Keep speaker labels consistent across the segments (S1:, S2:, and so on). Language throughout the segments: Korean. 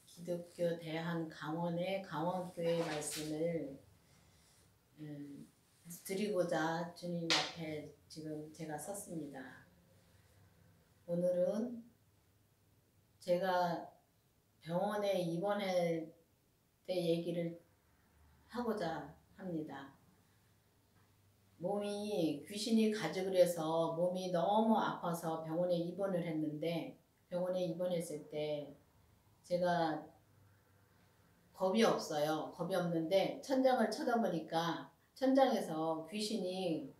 S1: 기독교 대한 강원의 강원교회 말씀을 드리고자 주님 앞에 지금 제가 섰습니다. 오늘은 제가 병원에 입원할 때 얘기를 하고자 합니다. 몸이 귀신이 가죽을 해서 몸이 너무 아파서 병원에 입원을 했는데, 병원에 입원했을 때 제가 겁이 없어요. 겁이 없는데 천장을 쳐다보니까 천장에서 귀신이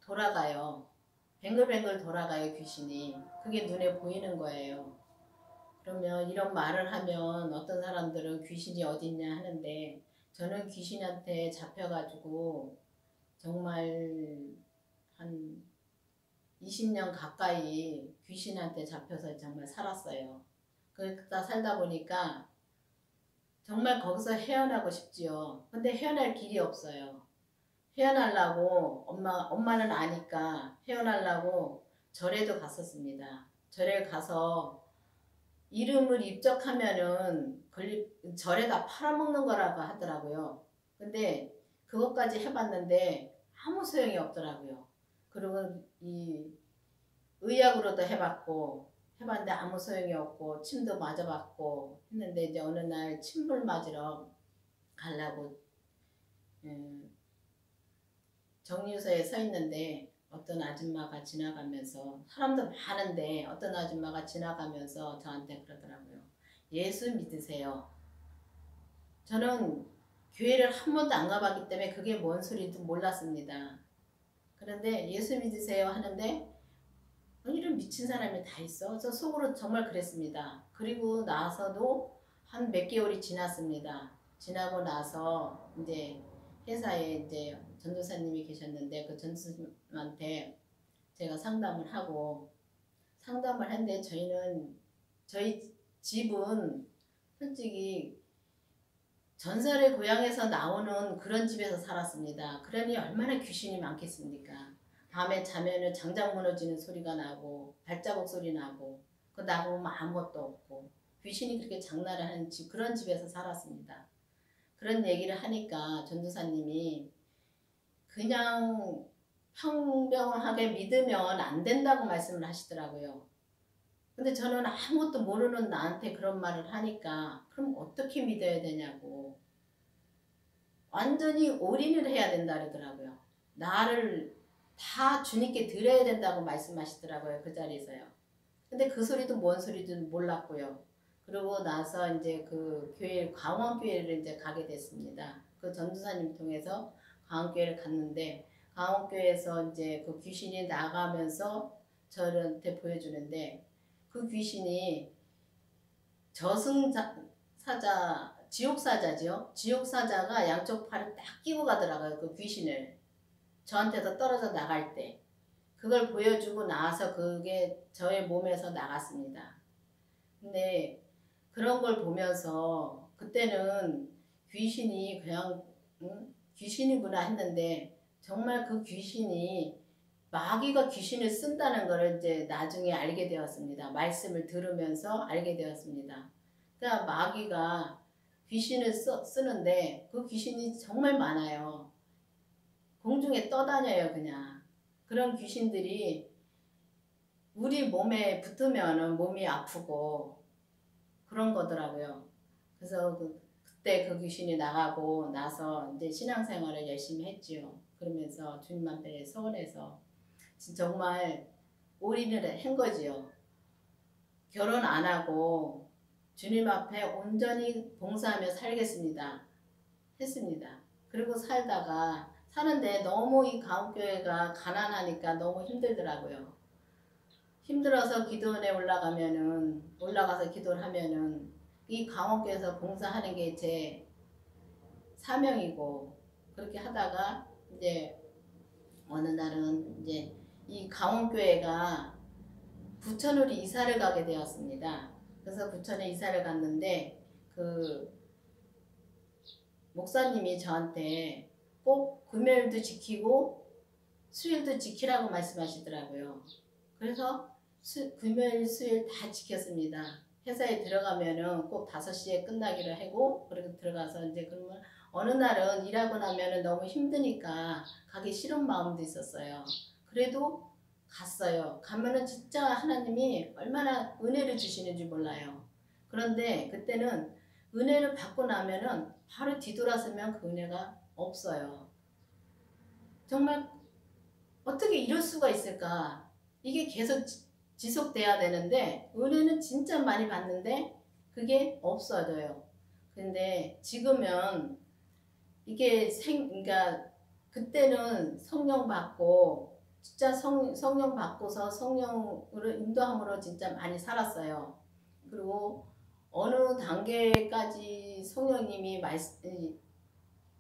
S1: 돌아가요. 뱅글뱅글 돌아가요, 귀신이. 그게 눈에 보이는 거예요. 그러면 이런 말을 하면 어떤 사람들은 귀신이 어딨냐 하는데, 저는 귀신한테 잡혀가지고 정말 한 20년 가까이 귀신한테 잡혀서 정말 살았어요. 그러다 살다 보니까 정말 거기서 헤어나고 싶지요. 근데 헤어날 길이 없어요. 헤어나려고 엄마는 아니까 헤어나려고 절에도 갔었습니다. 절에 가서 이름을 입적하면은 절에다 팔아먹는 거라고 하더라고요. 근데 그것까지 해봤는데 아무 소용이 없더라고요. 그리고 이 의학으로도 해봤는데 아무 소용이 없고, 침도 맞아봤고 했는데, 이제 어느 날 침을 맞으러 가려고 정류소에 서 있는데 어떤 아줌마가 지나가면서, 사람도 많은데 어떤 아줌마가 지나가면서 저한테 그러더라고요. 예수 믿으세요. 저는 교회를 한 번도 안 가봤기 때문에 그게 뭔 소리인지 몰랐습니다. 그런데 예수 믿으세요 하는데, 이런 미친 사람이 다 있어? 저 속으로 정말 그랬습니다. 그리고 나서도 한 몇 개월이 지났습니다. 지나고 나서 이제 회사에 이제 전도사님이 계셨는데, 그 전도사님한테 제가 상담을 했는데, 저희 집은 솔직히 전설의 고향에서 나오는 그런 집에서 살았습니다. 그러니 얼마나 귀신이 많겠습니까? 밤에 자면은 장작 무너지는 소리가 나고, 발자국 소리 나고, 그 나보면 아무것도 없고, 귀신이 그렇게 장난을 하는 그런 집에서 살았습니다. 그런 얘기를 하니까 전도사님이 그냥 평범하게 믿으면 안 된다고 말씀을 하시더라고요. 근데 저는 아무것도 모르는 나한테 그런 말을 하니까, 그럼 어떻게 믿어야 되냐고. 완전히 올인을 해야 된다 그러더라고요. 나를 다 주님께 드려야 된다고 말씀하시더라고요, 그 자리에서요. 근데 그 소리도 뭔 소리든 몰랐고요. 그러고 나서 이제 그 교회, 강원교회를 이제 가게 됐습니다. 그 전도사님 통해서 강원교회를 갔는데, 강원교회에서 이제 그 귀신이 나가면서 저한테 보여주는데, 그 귀신이 지옥사자지요. 지옥사자가 양쪽 팔을 딱 끼고 가더라고요, 그 귀신을. 저한테서 떨어져 나갈 때. 그걸 보여주고 나서 그게 저의 몸에서 나갔습니다. 근데 그런 걸 보면서 그때는 귀신이 그냥 귀신이구나 했는데, 정말 그 귀신이 마귀가 귀신을 쓴다는 것을 이제 나중에 알게 되었습니다. 말씀을 들으면서 알게 되었습니다. 그러니까 마귀가 귀신을 쓰는데 그 귀신이 정말 많아요. 공중에 떠다녀요, 그냥. 그런 귀신들이 우리 몸에 붙으면 몸이 아프고 그런 거더라고요. 그래서 그때 그 귀신이 나가고 나서 이제 신앙생활을 열심히 했지요. 그러면서 주님 앞에 서원해서 정말 올인을 한 거지요. 결혼 안 하고 주님 앞에 온전히 봉사하며 살겠습니다. 했습니다. 그리고 사는데 너무 이 강원교회가 가난하니까 너무 힘들더라고요. 힘들어서 기도원에 올라가서 기도를 하면은 이 강원교회에서 봉사하는 게 제 사명이고, 그렇게 하다가 이제 어느 날은 이제 이 강원교회가 부천으로 이사를 가게 되었습니다. 그래서 부천에 이사를 갔는데, 그 목사님이 저한테 꼭 금요일도 지키고 수요일도 지키라고 말씀하시더라고요. 그래서 금요일, 수요일 다 지켰습니다. 회사에 들어가면은 꼭 5시에 끝나기로 하고 그리고 들어가서 이제 그러면 어느 날은 일하고 나면은 너무 힘드니까 가기 싫은 마음도 있었어요. 그래도 갔어요. 가면은 진짜 하나님이 얼마나 은혜를 주시는지 몰라요. 그런데 그때는 은혜를 받고 나면은 바로 뒤돌아서면 그 은혜가 없어요. 정말 어떻게 이럴 수가 있을까? 이게 계속 지속돼야 되는데 은혜는 진짜 많이 받는데 그게 없어져요. 근데 지금은 이게 그러니까 그때는 성령 받고 진짜 성령 받고서 성령으로 인도함으로 진짜 많이 살았어요. 그리고 어느 단계까지 성령님이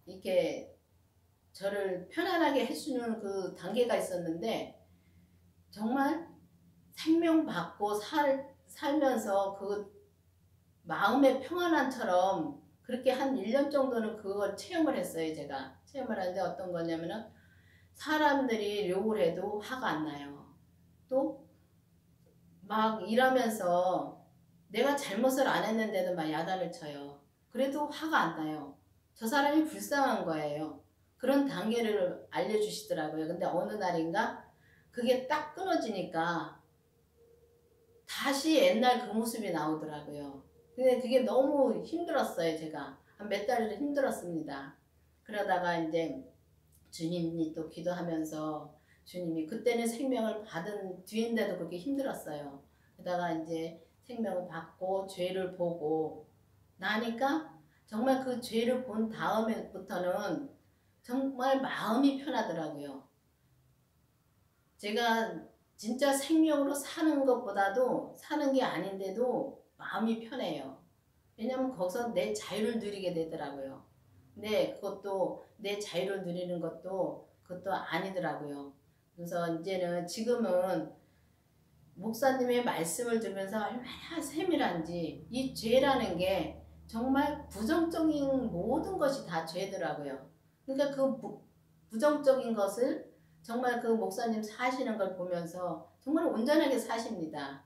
S1: 이렇게 저를 편안하게 해주는 그 단계가 있었는데 정말 생명 받고 살면서 그 마음의 평안함처럼 그렇게 한 1년 정도는 그걸 체험을 했어요. 제가 체험을 하는데 어떤 거냐면은 사람들이 욕을 해도 화가 안 나요. 또 막 일하면서 내가 잘못을 안 했는데도 막 야단을 쳐요. 그래도 화가 안 나요. 저 사람이 불쌍한 거예요. 그런 단계를 알려주시더라고요. 근데 어느 날인가 그게 딱 끊어지니까 다시 옛날 그 모습이 나오더라고요. 근데 그게 너무 힘들었어요. 제가 한 몇 달을 힘들었습니다. 그러다가 이제 주님이 또 기도하면서 주님이 그때는 생명을 받은 뒤인데도 그렇게 힘들었어요. 그러다가 이제 생명을 받고 죄를 보고 나니까 정말 그 죄를 본 다음에부터는 정말 마음이 편하더라고요. 제가 진짜 생명으로 사는 것보다도 사는 게 아닌데도 마음이 편해요. 왜냐면 거기서 내 자유를 누리게 되더라고요. 근데 그것도 내 자유를 누리는 것도 그것도 아니더라고요. 그래서 이제는 지금은 목사님의 말씀을 들으면서 얼마나 세밀한지 이 죄라는 게 정말 부정적인 모든 것이 다 죄더라고요. 그러니까 그 부정적인 것을 정말 그 목사님 사시는 걸 보면서 정말 온전하게 사십니다.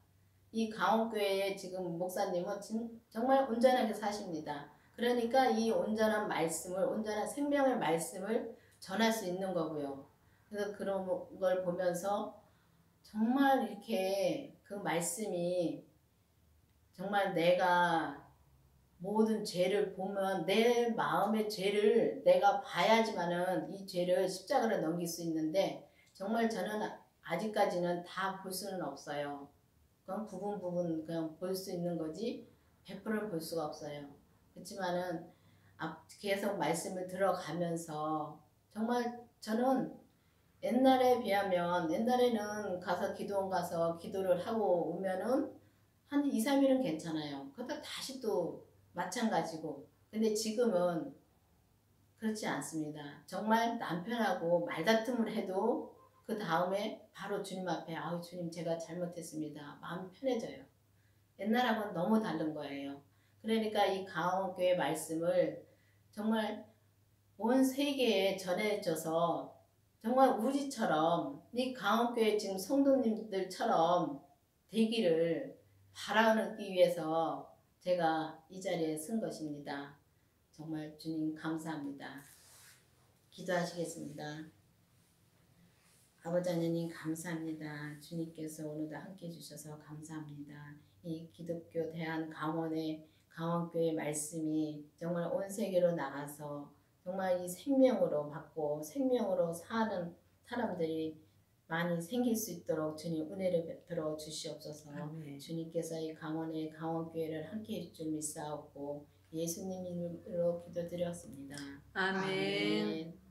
S1: 이 강원교회의 지금 목사님은 정말 온전하게 사십니다. 그러니까 이 온전한 말씀을, 온전한 생명의 말씀을 전할 수 있는 거고요. 그래서 그런 걸 보면서 정말 이렇게 그 말씀이 정말 내가 모든 죄를 보면 내 마음의 죄를 내가 봐야지만은 이 죄를 십자가로 넘길 수 있는데 정말 저는 아직까지는 다 볼 수는 없어요. 그건 부분 그냥 볼 수 있는 거지 100%를 볼 수가 없어요. 그렇지만은 계속 말씀을 들어가면서 정말 저는 옛날에 비하면 옛날에는 가서 기도원 가서 기도를 하고 오면은 한 2, 3일은 괜찮아요. 그러다 다시 또 마찬가지고. 근데 지금은 그렇지 않습니다. 정말 남편하고 말다툼을 해도 그 다음에 바로 주님 앞에 아우 주님 제가 잘못했습니다. 마음이 편해져요. 옛날하고는 너무 다른 거예요. 그러니까 이 강원교회 말씀을 정말 온 세계에 전해져서 정말 우리처럼 이 강원교회 지금 성도님들처럼 되기를 바라기 위해서 제가 이 자리에 쓴 것입니다. 정말 주님 감사합니다. 기도하시겠습니다. 아버지 하나님 감사합니다. 주님께서 오늘도 함께 해주셔서 감사합니다. 이 기독교 대한강원의 강원교회 말씀이 정말 온 세계로 나가서 정말 이 생명으로 받고 생명으로 사는 사람들이 많이 생길 수 있도록 주님 은혜를 베풀어 주시옵소서. 아멘. 주님께서 이 강원의 강원교회를 함께 해줄 줄 믿사옵고 예수님 이름으로 기도드렸습니다. 아멘. 아멘.